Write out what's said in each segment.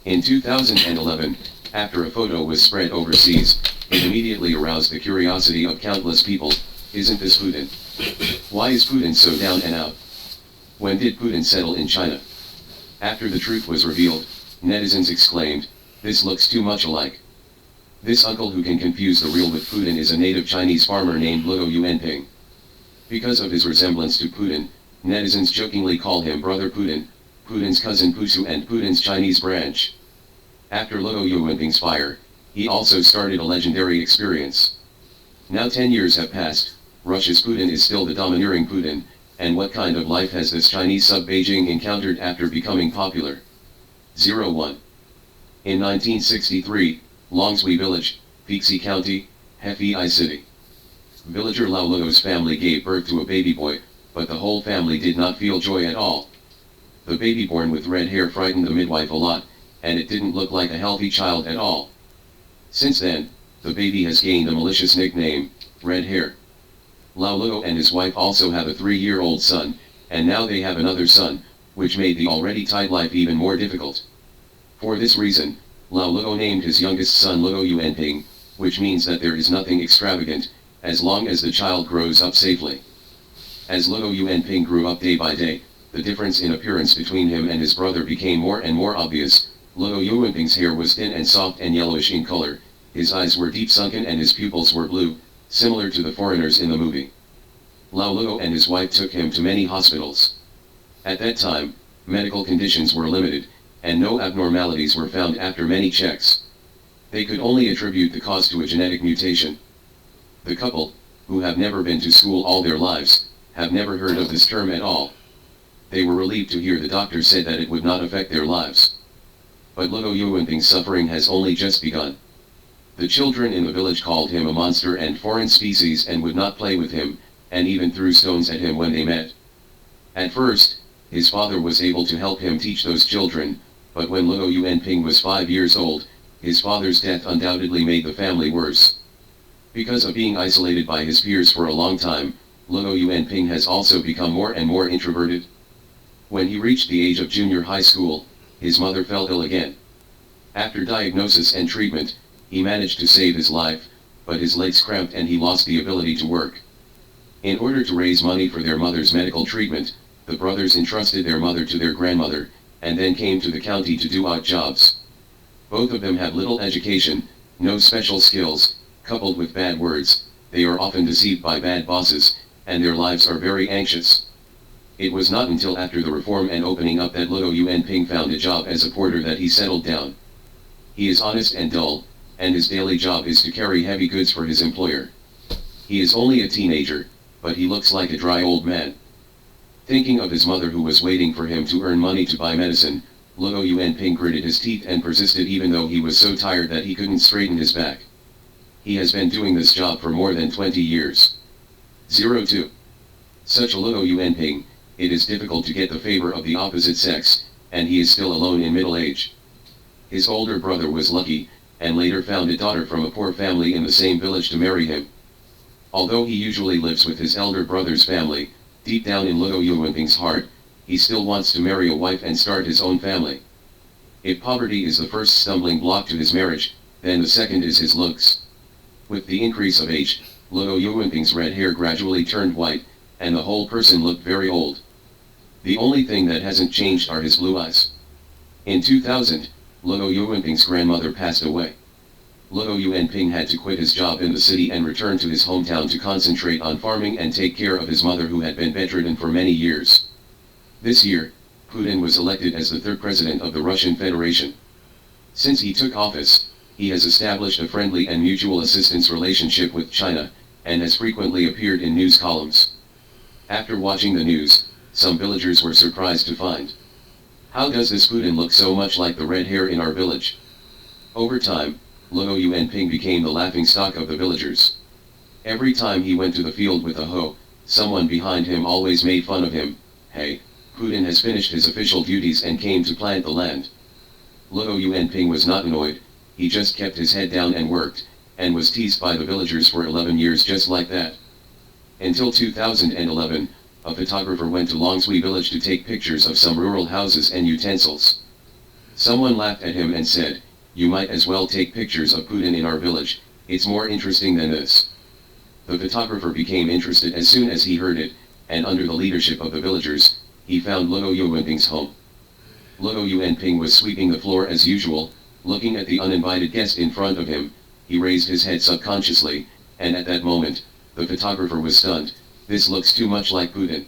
In 2011, after a photo was spread overseas, it immediately aroused the curiosity of countless people. Isn't this Putin? Why is Putin so down and out? When did Putin settle in China? After the truth was revealed, netizens exclaimed, "This looks too much alike." This uncle who can confuse the real with Putin is a native Chinese farmer named Luo Yuanping. Because of his resemblance to Putin, netizens jokingly call him Brother Putin, Putin's cousin Pusu and Putin's Chinese branch. After Luo Yuanping's fire, he also started a legendary experience. Now 10 years have passed, Russia's Putin is still the domineering Putin, and what kind of life has this Chinese sub-Beijing encountered after becoming popular? 01. In 1963, Longshui Village, Pixi County, Hefei City. Villager Lao Luo's family gave birth to a baby boy, but the whole family did not feel joy at all. The baby born with red hair frightened the midwife a lot, and it didn't look like a healthy child at all. Since then, the baby has gained a malicious nickname, Red Hair. Lao Luo and his wife also have a 3-year-old son, and now they have another son, which made the already tight life even more difficult. For this reason, Lao Luo named his youngest son Luo Yuanping, which means that there is nothing extravagant, as long as the child grows up safely. As Luo Yuanping grew up day by day, the difference in appearance between him and his brother became more and more obvious. Luo Yuanping's hair was thin and soft and yellowish in color, his eyes were deep sunken and his pupils were blue, similar to the foreigners in the movie. Lao Luo and his wife took him to many hospitals. At that time, medical conditions were limited, and no abnormalities were found after many checks. They could only attribute the cause to a genetic mutation. The couple, who have never been to school all their lives, have never heard of this term at all. They were relieved to hear the doctor said that it would not affect their lives. But Luo Yuanping's suffering has only just begun. The children in the village called him a monster and foreign species and would not play with him, and even threw stones at him when they met. At first, his father was able to help him teach those children, but when Luo Yuanping was 5 years old, his father's death undoubtedly made the family worse. Because of being isolated by his peers for a long time, Luo Yuanping has also become more and more introverted. When he reached the age of junior high school, his mother fell ill again. After diagnosis and treatment, he managed to save his life, but his legs cramped and he lost the ability to work. In order to raise money for their mother's medical treatment, the brothers entrusted their mother to their grandmother, and then came to the county to do odd jobs. Both of them have little education, no special skills, coupled with bad words, they are often deceived by bad bosses, and their lives are very anxious. It was not until after the reform and opening up that Luo Yuanping found a job as a porter that he settled down. He is honest and dull, and his daily job is to carry heavy goods for his employer. He is only a teenager, but he looks like a dry old man. Thinking of his mother who was waiting for him to earn money to buy medicine, Luo Yuanping gritted his teeth and persisted even though he was so tired that he couldn't straighten his back. He has been doing this job for more than 20 years. 02. Such a Luo Yuanping, it is difficult to get the favor of the opposite sex, and he is still alone in middle age. His older brother was lucky, and later found a daughter from a poor family in the same village to marry him. Although he usually lives with his elder brother's family, deep down in Luo Yuanping's heart, he still wants to marry a wife and start his own family. If poverty is the first stumbling block to his marriage, then the second is his looks. With the increase of age, Luo Yuanping's red hair gradually turned white, and the whole person looked very old. The only thing that hasn't changed are his blue eyes. In 2000, Luo Yuanping's grandmother passed away. Luo Yuanping had to quit his job in the city and return to his hometown to concentrate on farming and take care of his mother who had been bedridden for many years. This year, Putin was elected as the third president of the Russian Federation. Since he took office, he has established a friendly and mutual assistance relationship with China, and has frequently appeared in news columns. After watching the news, some villagers were surprised to find, "How does this Putin look so much like the red hair in our village?" Over time, Luo Yuanping became the laughingstock of the villagers. Every time he went to the field with a hoe, someone behind him always made fun of him. "Hey, Putin has finished his official duties and came to plant the land." Luo Yuanping was not annoyed, he just kept his head down and worked, and was teased by the villagers for 11 years just like that. Until 2011, a photographer went to Longshui village to take pictures of some rural houses and utensils. Someone laughed at him and said, "You might as well take pictures of Putin in our village, it's more interesting than this." The photographer became interested as soon as he heard it, and under the leadership of the villagers, he found Luo Yuanping's home. Luo Yuanping was sweeping the floor as usual, looking at the uninvited guest in front of him. He raised his head subconsciously, and at that moment, the photographer was stunned. This looks too much like Putin.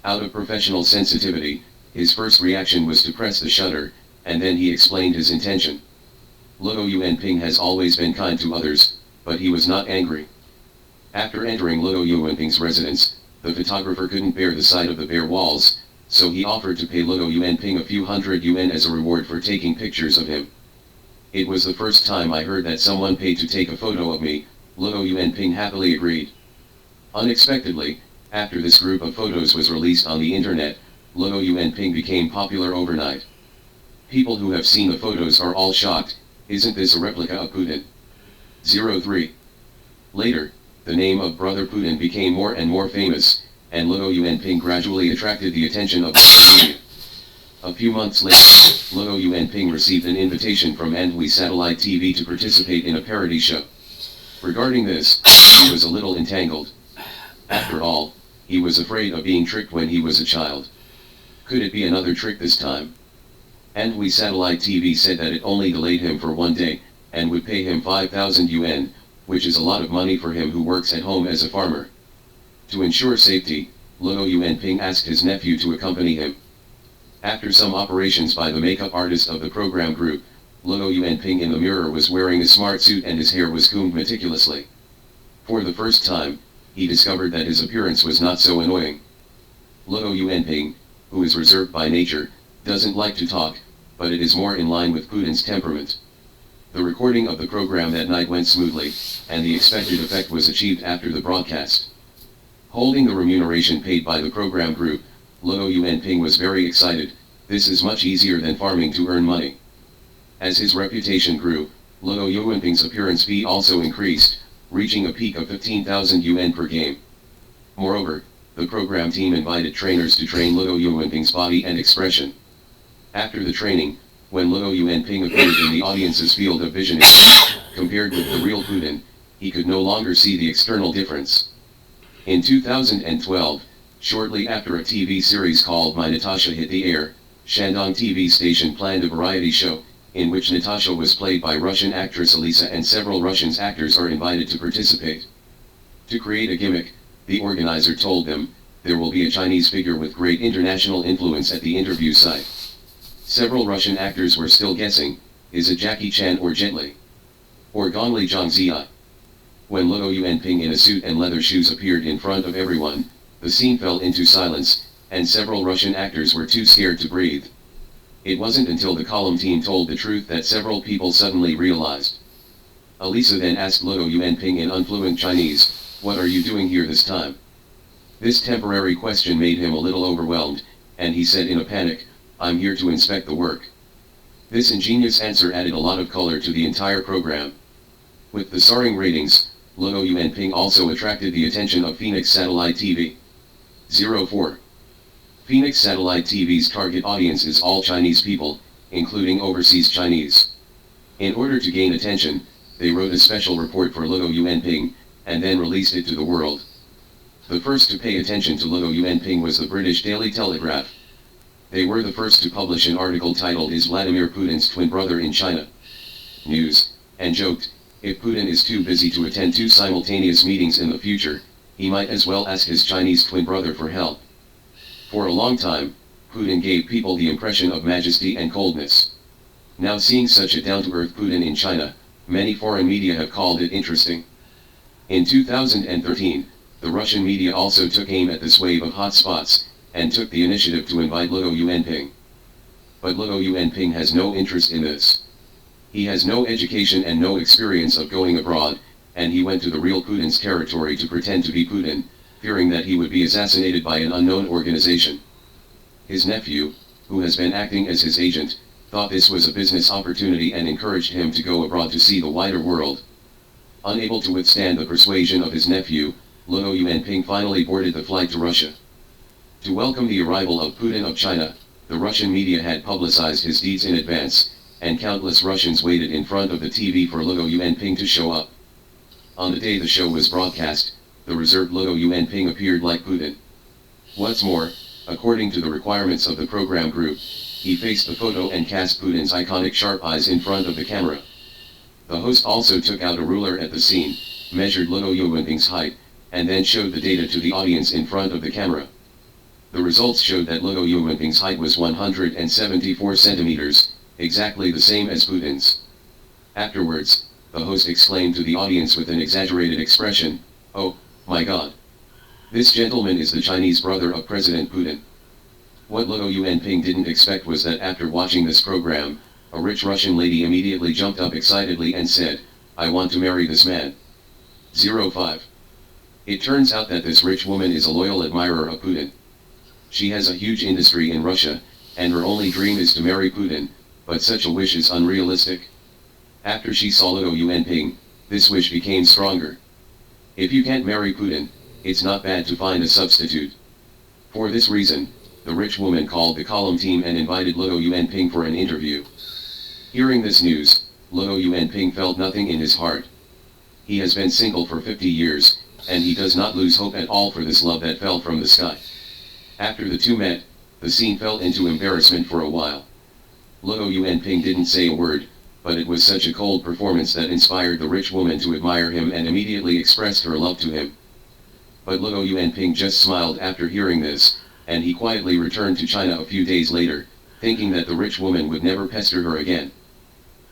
Out of professional sensitivity, his first reaction was to press the shutter, and then he explained his intention. Luo Yuanping has always been kind to others, but he was not angry. After entering Luo Yuanping's residence, the photographer couldn't bear the sight of the bare walls, so he offered to pay Luo Yuanping a few hundred yuan as a reward for taking pictures of him. "It was the first time I heard that someone paid to take a photo of me," Luo Yuanping happily agreed. Unexpectedly, after this group of photos was released on the internet, Luo Yuanping became popular overnight. People who have seen the photos are all shocked. Isn't this a replica of Putin? 03. Later, the name of Brother Putin became more and more famous, and Luo Yuanping gradually attracted the attention of the media. A few months later, Luo Yuanping received an invitation from Anhui satellite TV to participate in a parody show. Regarding this, he was a little entangled. After all, he was afraid of being tricked when he was a child. Could it be another trick this time? Anhui satellite TV said that it only delayed him for 1 day, and would pay him 5,000 yuan, which is a lot of money for him who works at home as a farmer. To ensure safety, Luo Yuanping asked his nephew to accompany him. After some operations by the makeup artist of the program group, Luo Yuanping in the mirror was wearing a smart suit and his hair was combed meticulously. For the first time, he discovered that his appearance was not so annoying. Luo Yuanping, who is reserved by nature, doesn't like to talk, but it is more in line with Putin's temperament. The recording of the program that night went smoothly, and the expected effect was achieved after the broadcast. Holding the remuneration paid by the program group, Luo Yuanping was very excited. This is much easier than farming to earn money. As his reputation grew, Luo Yuanping's appearance fee also increased, reaching a peak of 15,000 yuan per game. Moreover, the program team invited trainers to train Luo Yuanping's body and expression. After the training, when Luo Yuanping appeared in the audience's field of vision, compared with the real Putin, he could no longer see the external difference. In 2012, shortly after a TV series called My Natasha hit the air, Shandong TV station planned a variety show, in which Natasha was played by Russian actress Elisa, and several Russian actors are invited to participate. To create a gimmick, the organizer told them, there will be a Chinese figure with great international influence at the interview site. Several Russian actors were still guessing, is it Jackie Chan or Jet Li? Or Gongli Zhangzhi? When Luo Yuanping in a suit and leather shoes appeared in front of everyone, the scene fell into silence, and several Russian actors were too scared to breathe. It wasn't until the column team told the truth that several people suddenly realized. Elisa then asked Luo Yuanping in unfluent Chinese, "What are you doing here this time?" This temporary question made him a little overwhelmed, and he said in a panic, "I'm here to inspect the work." This ingenious answer added a lot of color to the entire program. With the soaring ratings, Luo Yuanping also attracted the attention of Phoenix Satellite TV. 04. Phoenix Satellite TV's target audience is all Chinese people, including overseas Chinese. In order to gain attention, they wrote a special report for Luo Yuanping, and then released it to the world. The first to pay attention to Luo Yuanping was the British Daily Telegraph. They were the first to publish an article titled "Is Vladimir Putin's twin brother in China?" News, and joked, if Putin is too busy to attend 2 simultaneous meetings in the future, he might as well ask his Chinese twin brother for help. For a long time, Putin gave people the impression of majesty and coldness. Now seeing such a down-to-earth Putin in China, many foreign media have called it interesting. In 2013, the Russian media also took aim at this wave of hot spots, and took the initiative to invite Luo Yuanping. But Luo Yuanping has no interest in this. He has no education and no experience of going abroad, and he went to the real Putin's territory to pretend to be Putin, fearing that he would be assassinated by an unknown organization. His nephew, who has been acting as his agent, thought this was a business opportunity and encouraged him to go abroad to see the wider world. Unable to withstand the persuasion of his nephew, Luo Yuanping finally boarded the flight to Russia. To welcome the arrival of Putin of China, The Russian media had publicized his deeds in advance, and countless Russians waited in front of the TV for Luo Yuanping to show up. On the day the show was broadcast, the reserved Luo Yuanping appeared like Putin. What's more, according to the requirements of the program group, he faced the photo and cast Putin's iconic sharp eyes in front of the camera. The host also took out a ruler at the scene, measured Luo Yuanping's height, and then showed the data to the audience in front of the camera. The results showed that Luo Yuanping's height was 174 centimeters, exactly the same as Putin's. Afterwards, the host exclaimed to the audience with an exaggerated expression, "Oh, my God. This gentleman is the Chinese brother of President Putin." What Luo Yuanping didn't expect was that after watching this program, a rich Russian lady immediately jumped up excitedly and said, "I want to marry this man." 05. It turns out that this rich woman is a loyal admirer of Putin. She has a huge industry in Russia, and her only dream is to marry Putin, but such a wish is unrealistic. After she saw Luo Yuanping, this wish became stronger. If you can't marry Putin, it's not bad to find a substitute. For this reason, the rich woman called the column team and invited Luo Yuanping for an interview. Hearing this news, Luo Yuanping felt nothing in his heart. He has been single for 50 years, and he does not lose hope at all for this love that fell from the sky. After the two met, the scene fell into embarrassment for a while. Luo Yuanping didn't say a word, but it was such a cold performance that inspired the rich woman to admire him and immediately expressed her love to him. But Luo Yuanping just smiled after hearing this, and he quietly returned to China a few days later, thinking that the rich woman would never pester her again.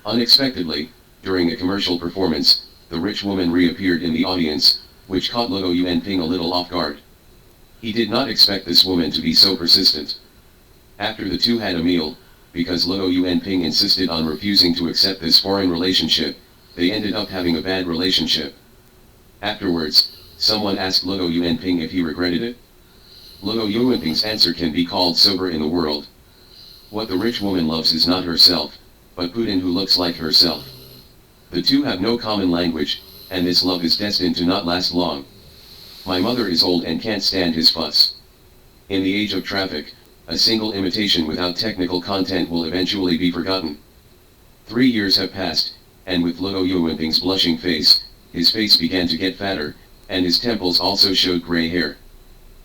Unexpectedly, during a commercial performance, the rich woman reappeared in the audience, which caught Luo Yuanping a little off guard. He did not expect this woman to be so persistent. After the two had a meal, because Luo Yuanping insisted on refusing to accept this foreign relationship, they ended up having a bad relationship. Afterwards, someone asked Luo Yuanping if he regretted it. Luo Yuanping's answer can be called sober in the world. What the rich woman loves is not herself, but Putin who looks like herself. The two have no common language, and this love is destined to not last long. My mother is old and can't stand his fuss. In the age of traffic, a single imitation without technical content will eventually be forgotten. 3 years have passed, and with Luo Yuanping's blushing face, his face began to get fatter, and his temples also showed gray hair.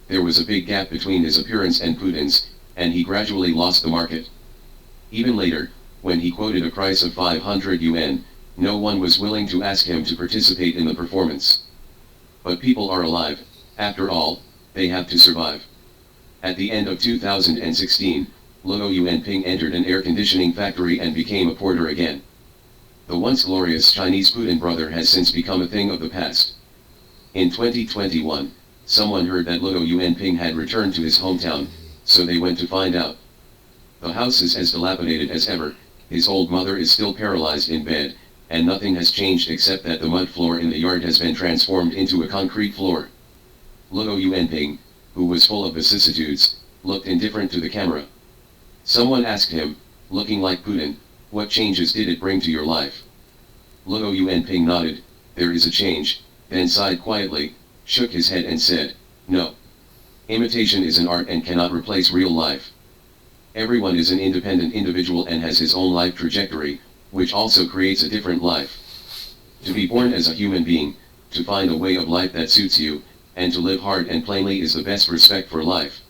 There was a big gap between his appearance and Putin's, and he gradually lost the market. Even later, when he quoted a price of 500 yuan, no one was willing to ask him to participate in the performance. But people are alive, after all, they have to survive. At the end of 2016, Luo Yuanping entered an air conditioning factory and became a porter again. The once glorious Chinese Putin brother has since become a thing of the past. In 2021, someone heard that Luo Yuanping had returned to his hometown, so they went to find out. The house is as dilapidated as ever, his old mother is still paralyzed in bed, and nothing has changed except that the mud floor in the yard has been transformed into a concrete floor. Luo Yuanping, who was full of vicissitudes, looked indifferent to the camera. Someone asked him, looking like Putin, "What changes did it bring to your life?" Luo Yuanping nodded, "There is a change," then sighed quietly, shook his head and said, "No. Imitation is an art and cannot replace real life. Everyone is an independent individual and has his own life trajectory, which also creates a different life. To be born as a human being, to find a way of life that suits you, and to live hard and plainly is the best respect for life."